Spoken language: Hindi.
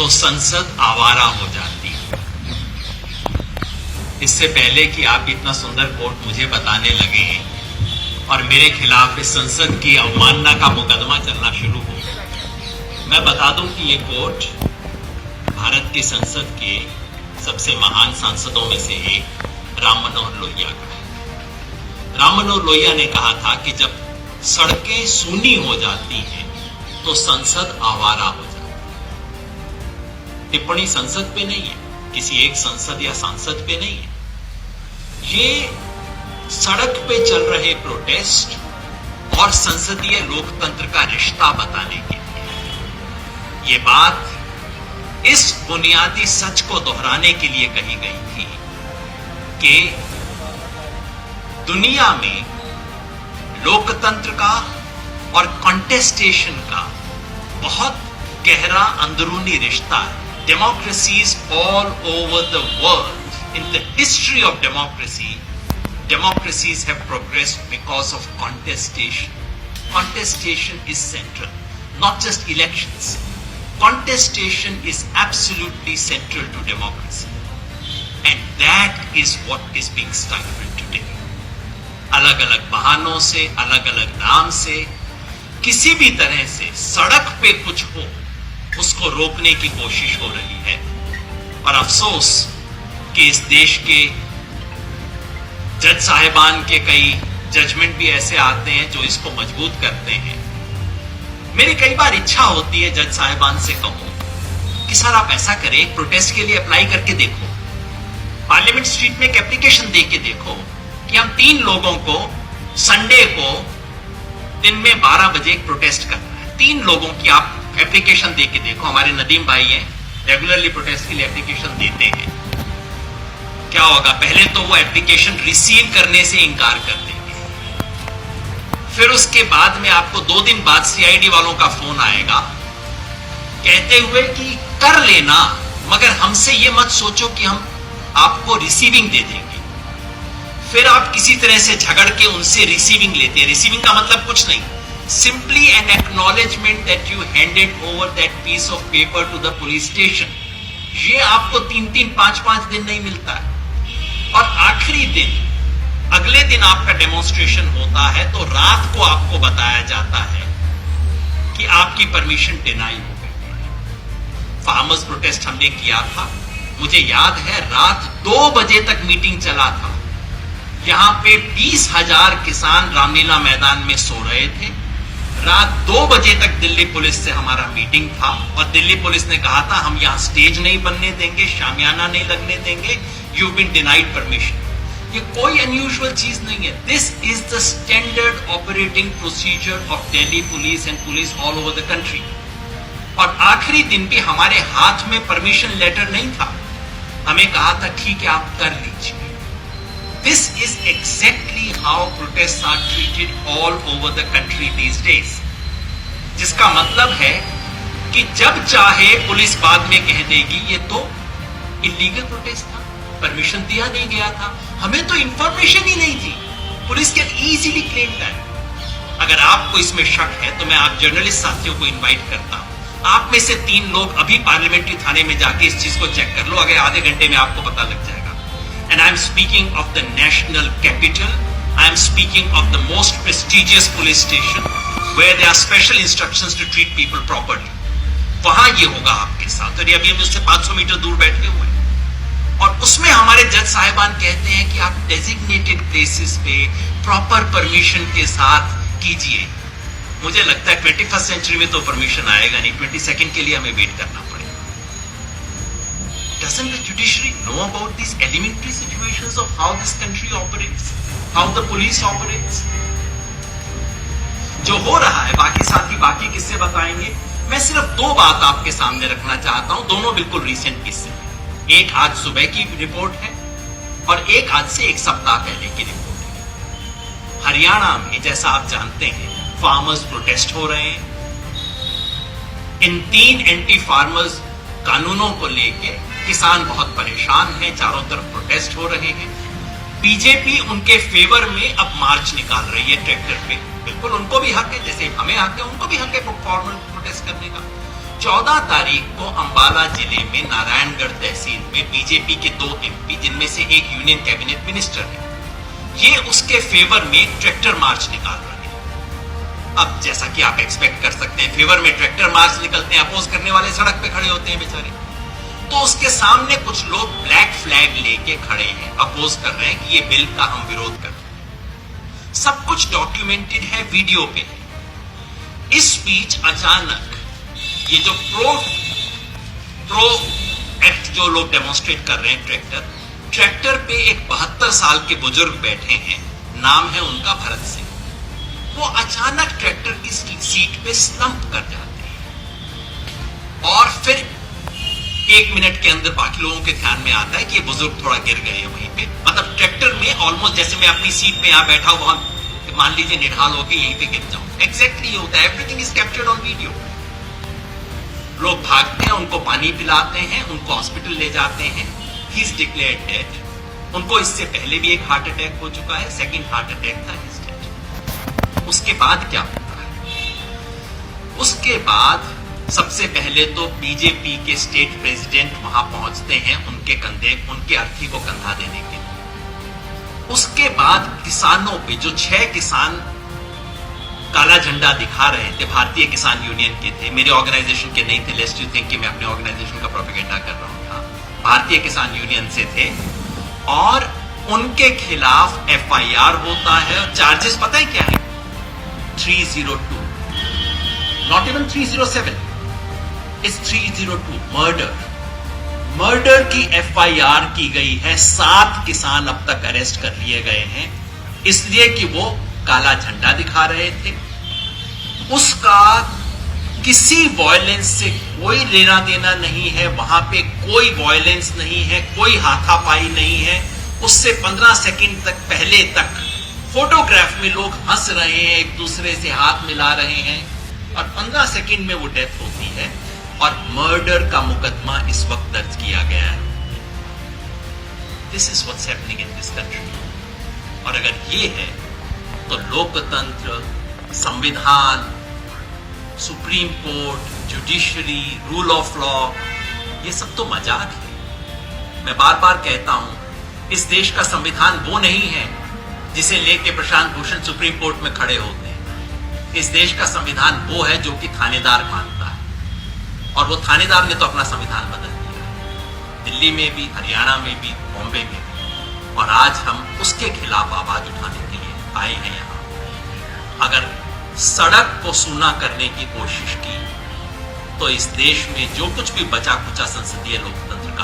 तो संसद आवारा हो जाती है। इससे पहले कि आप इतना सुंदर कोर्ट मुझे बताने लगे और मेरे खिलाफ इस संसद की अवमानना का मुकदमा चलना शुरू हो, मैं बता दूं कि ये कोर्ट भारत की संसद के सबसे महान सांसदों में से एक राम मनोहर लोहिया का है। राम मनोहर लोहिया ने कहा था कि जब सड़कें सूनी हो जाती हैं तो संसद आवारा हो जाती है। टिप्पणी संसद पे नहीं है, किसी एक संसद या सांसद पे नहीं है, ये सड़क पे चल रहे प्रोटेस्ट और संसदीय लोकतंत्र का रिश्ता बताने के लिए। ये बात इस बुनियादी सच को दोहराने के लिए कही गई थी कि दुनिया में लोकतंत्र का और कॉन्टेस्टेशन का बहुत गहरा अंदरूनी रिश्ता है। Democracies all over the world, in the history of democracy, democracies have progressed because of contestation. Contestation is central, not just elections. Contestation is absolutely central to democracy. And that is what is being stifled today. अलग-अलग बहानों से, अलग-अलग नाम से, किसी भी तरह से सड़क पे कुछ हो उसको रोकने की कोशिश हो रही है। और अफसोस कि इस देश के जज साहिबान के कई जजमेंट भी ऐसे आते हैं जो इसको मजबूत करते हैं। मेरी कई बार इच्छा होती है जज साहिबान से कहूं कि सर आप ऐसा करें, एक प्रोटेस्ट के लिए अप्लाई करके देखो, पार्लियामेंट स्ट्रीट में एक एप्लीकेशन दे के देखो कि हम 3 लोगों को संडे को दिन में 12 बजे एक प्रोटेस्ट करना है। 3 लोगों की आप एप्लीकेशन दे के देखो। हमारे नदीम भाई हैं, रेगुलरली प्रोटेस्ट के लिए एप्लीकेशन देते हैं। क्या होगा, पहले तो वो एप्लीकेशन रिसीव करने से इनकार कर देंगे, फिर उसके बाद में आपको 2 दिन बाद सीआईडी वालों का फोन आएगा कहते हुए कि कर लेना, मगर हमसे ये मत सोचो कि हम आपको रिसीविंग दे देंगे। फिर आप किसी तरह से झगड़ के उनसे रिसीविंग लेते हैं। रिसीविंग का मतलब कुछ नहीं, simply an acknowledgement that you handed over that piece of paper to the police station. ये आपको 3-3, 5-5 दिन नहीं मिलता है। और आखिरी दिन, अगले दिन आपका डेमोन्स्ट्रेशन होता है तो रात को आपको बताया जाता है कि आपकी परमिशन डिनाई हो गई है। फार्मर्स प्रोटेस्ट हमने किया था, मुझे याद है रात 2 बजे तक मीटिंग चला था। यहां पे 20,000 किसान रामलीला मैदान में सो रहे थे। रात 2 बजे तक दिल्ली पुलिस से हमारा मीटिंग था और दिल्ली पुलिस ने कहा था हम यहां स्टेज नहीं बनने देंगे, शामियाना नहीं लगने देंगे, यू बीन डिनाइड परमिशन। ये कोई अनयूजुअल चीज नहीं है। This is the standard operating procedure of Delhi police and police all over the country. और आखिरी दिन भी हमारे हाथ में परमिशन लेटर नहीं था, हमें कहा था ठीक है आप कर लीजिए। This is exactly how protests are treated all over the country these days. जिसका मतलब है कि जब चाहे पुलिस बाद में कह देगी ये तो इलीगल प्रोटेस्ट था, परमिशन दिया नहीं गया था, हमें तो इंफॉर्मेशन ही नहीं थी। Police can easily claim that. अगर आपको इसमें शक है तो मैं आप जर्नलिस्ट साथियों को इनवाइट करता हूं, आप में से 3 लोग अभी पार्लियामेंट्री थाने में जाके इस चीज को चेक कर लो, अगर आधे घंटे में आपको पता लग जाएगा। And I'm speaking of the national capital. I'm speaking of the most prestigious police station where there are special instructions to treat people properly. वहां ये होगा आपके साथ। और अभी हम उससे 500 मीटर दूर बैठे हुए हैं और उसमें हमारे जज साहिबान कहते हैं कि आप डेजिग्नेटेड प्लेसेस पे प्रॉपर परमिशन के साथ कीजिए। मुझे लगता है 21st सेंचुरी में तो परमिशन आएगा नहीं, 22nd के लिए हमें वेट करना पड़ेगा। Doesn't the judiciary know about these elementary situations of how this country operates, how the police operates? जो हो रहा है, बाकी साथी बाकी किस्से बताएंगे। मैं सिर्फ 2 बात आपके सामने रखना चाहता हूं, दोनों बिल्कुल रीसेंट किस्से। एक आज सुबह की रिपोर्ट है और एक आज से 1 सप्ताह पहले की रिपोर्ट है। हरियाणा में जैसा आप जानते हैं फार्मर्स प्रोटेस्ट हो रहे हैं। इन 3 एंटी फार्मर्स कानूनों को लेकर किसान बहुत परेशान हैं, चारों तरफ प्रोटेस्ट हो रहे हैं। बीजेपी उनके फेवर में अब मार्च निकाल रही है ट्रैक्टर पे। बिल्कुल उनको भी हक है, जैसे हमें हक है उनको भी हक है फॉर्मल प्रोटेस्ट करने का। 14 तारीख को अंबाला जिले में नारायणगढ़ तहसील में बीजेपी के 2 एमपी, जिनमें से एक यूनियन कैबिनेट मिनिस्टर है, ये उसके फेवर में एक ट्रैक्टर मार्च निकाल रहे हैं। अब जैसा कि आप एक्सपेक्ट कर सकते हैं, फेवर में ट्रैक्टर मार्च निकलते हैं, अपोज करने वाले सड़क पे खड़े होते हैं बेचारे। तो उसके सामने कुछ लोग ब्लैक फ्लैग लेके खड़े हैं, अपोज कर रहे हैं कि ये बिल का हम विरोध करते हैं। सब कुछ डॉक्यूमेंटेड है, वीडियो पे है। इस बीच अचानक ये जो प्रो एक्ट जो लोग डेमोन्स्ट्रेट कर रहे हैं, ट्रैक्टर पे एक 72 साल के बुजुर्ग बैठे हैं, नाम है उनका भरत सिंह। वो अचानक ट्रैक्टर की सीट पे स्लंप कर जाते हैं और फिर 1 मिनट के अंदर बाकी लोगों के ध्यान में आता है कि ये बुजुर्ग थोड़ा गिर गए हैं वहीं पे। मतलब ट्रैक्टर में ऑलमोस्ट जैसे मैं अपनी सीट पे यहां बैठा हुआ, मान लीजिए निढाल होके यहीं पे गिर जाऊं, एग्जैक्टली होता है। Everything is captured on video. लोग भागते हैं, उनको पानी पिलाते हैं, उनको हॉस्पिटल ले जाते हैं। He is declared dead. उनको इससे पहले भी एक हार्ट अटैक हो चुका है, सेकंड हार्ट अटैक था, इज डेड। उसके बाद क्या होता है? उसके बाद सबसे पहले तो बीजेपी के स्टेट प्रेसिडेंट वहां पहुंचते हैं उनके कंधे, उनके अर्थी को कंधा देने के लिए। उसके बाद किसानों पे, जो 6 किसान काला झंडा दिखा रहे थे, भारतीय किसान यूनियन के थे, मेरे ऑर्गेनाइजेशन के नहीं थे, लेस्ट यू थिंक कि मैं अपने ऑर्गेनाइजेशन का प्रोपेगेंडा कर रहा हूं, भारतीय किसान यूनियन से थे, और उनके खिलाफ एफआईआर होता है। और चार्जेस पता है क्या है? 302, नॉट इवन 307, इज 302, मर्डर की एफआईआर की गई है। 7 किसान अब तक अरेस्ट कर लिए गए हैं, इसलिए कि वो काला झंडा दिखा रहे थे। उसका किसी वायलेंस से कोई लेना देना नहीं है, वहां पे कोई वायलेंस नहीं है, कोई हाथापाई नहीं है। उससे 15 सेकंड तक पहले तक फोटोग्राफ में लोग हंस रहे हैं, एक दूसरे से हाथ मिला रहे हैं, और 15 सेकंड में वो डेथ होती है और मर्डर का मुकदमा इस वक्त दर्ज किया गया है। This is what's happening in this country. और अगर ये है तो लोकतंत्र, संविधान, supreme court, judiciary, rule of law, ये सब तो मजाक है। मैं बार बार कहता हूं, इस देश का संविधान वो नहीं है जिसे लेके प्रशांत भूषण सुप्रीम कोर्ट में खड़े होते हैं। इस देश का संविधान वो है जो कि थानेदार मानता है, और वो थानेदार ने तो अपना संविधान बदल दिया है, दिल्ली में भी, हरियाणा में भी, बॉम्बे में भी। और आज हम उसके खिलाफ आवाज उठाने के लिए आए हैं यहां। अगर सड़क को सूना करने की कोशिश की तो इस देश में जो कुछ भी बचा कुचा संसदीय लोकतंत्र का